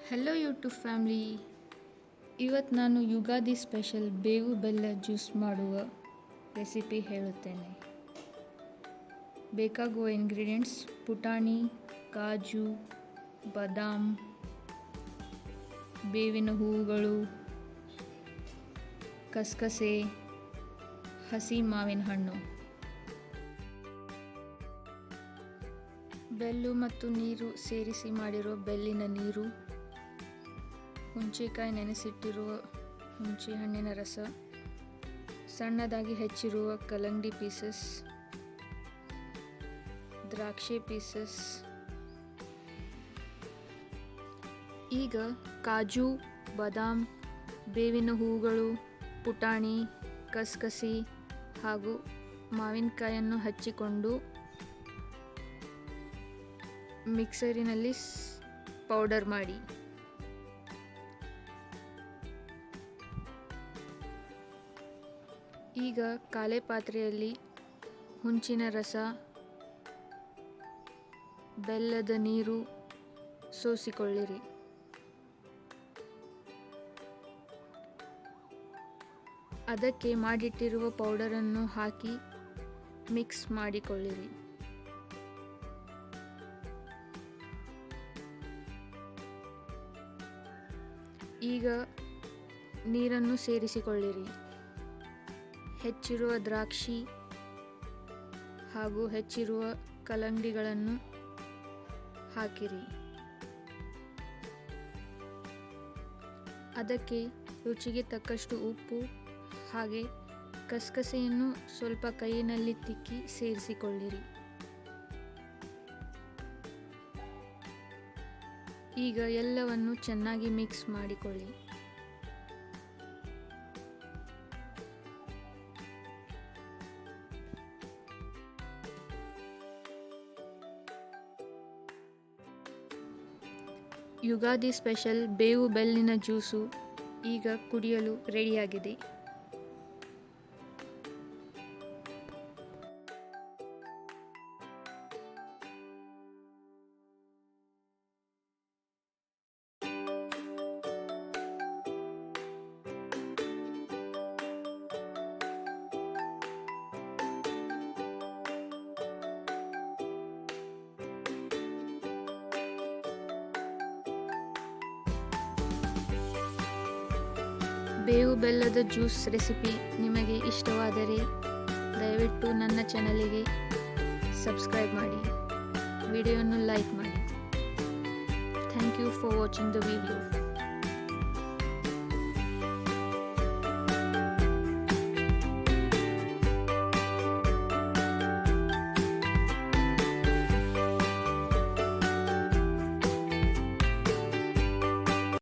Hello YouTube family, ಇವತ್ತು ನಾನು Ugadi special ಬೇವು ಬೆಲ್ಲ ಜ್ಯೂಸ್ ಮಾಡುವ ರೆಸಿಪಿ ಹೇಳುತ್ತೇನೆ. ಬೇಕಾಗುವ ಇಂಗ್ರೀಡಿಯೆಂಟ್ಸ್: ಪುಟಾಣಿ, ಕಾಜು, ಬಾದಾಮ್, ಬೇವಿನ ಹೂವುಗಳು, ಕಸಕಸೆ, ಹಸಿ ಮಾವಿನ ಹಣ್ಣು. ಬೆಲ್ಲ ಮತ್ತು ನೀರು ಸೇರಿಸಿ ಮಾಡಿರುವ ಬೆಲ್ಲಿನ ನೀರು, ಹುಂಚೆಕಾಯಿ ನೆನೆಸಿಟ್ಟಿರುವ ಹುಂಚೆ ಹಣ್ಣಿನ ರಸ, ಸಣ್ಣದಾಗಿ ಹೆಚ್ಚಿರುವ ಕಲ್ಲಂಗಡಿ ಪೀಸಸ್, ದ್ರಾಕ್ಷಿ ಪೀಸಸ್. ಈಗ ಕಾಜು, ಬಾದಾಮ್, ಬೇವಿನ ಹೂವುಗಳು, ಪುಟಾಣಿ, ಕಸಕಸಿ ಹಾಗೂ ಮಾವಿನಕಾಯನ್ನು ಹಚ್ಚಿಕೊಂಡು ಮಿಕ್ಸರಿನಲ್ಲಿ ಪೌಡರ್ ಮಾಡಿ. ಈಗ ಕಾಲೆ ಪಾತ್ರೆಯಲ್ಲಿ ಹುಂಚಿನ ರಸ, ಬೆಲ್ಲದ ನೀರು ಸೋಸಿಕೊಳ್ಳಿರಿ. ಅದಕ್ಕೆ ಮಾಡಿಟ್ಟಿರುವ ಪೌಡರನ್ನು ಹಾಕಿ ಮಿಕ್ಸ್ ಮಾಡಿಕೊಳ್ಳಿರಿ. ಈಗ ನೀರನ್ನು ಸೇರಿಸಿಕೊಳ್ಳಿರಿ. ಹೆಚ್ಚಿರುವ ದ್ರಾಕ್ಷಿ ಹಾಗೂ ಹೆಚ್ಚಿರುವ ಕಲ್ಲಂಗಡಿಗಳನ್ನು ಹಾಕಿರಿ. ಅದಕ್ಕೆ ರುಚಿಗೆ ತಕ್ಕಷ್ಟು ಉಪ್ಪು ಹಾಗೆ ಕಸಕಸೆಯನ್ನು ಸ್ವಲ್ಪ ಕೈಯಲ್ಲಿ ತಿಕ್ಕಿ ಸೇರಿಸಿಕೊಳ್ಳಿರಿ. ಈಗ ಎಲ್ಲವನ್ನು ಚೆನ್ನಾಗಿ ಮಿಕ್ಸ್ ಮಾಡಿಕೊಳ್ಳಿ. ಯುಗಾದಿ ಸ್ಪೆಷಲ್ ಬೇವು ಬೆಲ್ಲಿನ ಜ್ಯೂಸು ಈಗ ಕುಡಿಯಲು ರೆಡಿಯಾಗಿದೆ. ಬೇವು ಬೆಲ್ಲದ ಜ್ಯೂಸ್ ರೆಸಿಪಿ ನಿಮಗೆ ಇಷ್ಟವಾದರೆ ದಯವಿಟ್ಟು ನನ್ನ ಚಾನಲಿಗೆ ಸಬ್ಸ್ಕ್ರೈಬ್ ಮಾಡಿ, ವಿಡಿಯೋವನ್ನು ಲೈಕ್ ಮಾಡಿ. Thank you for watching the video.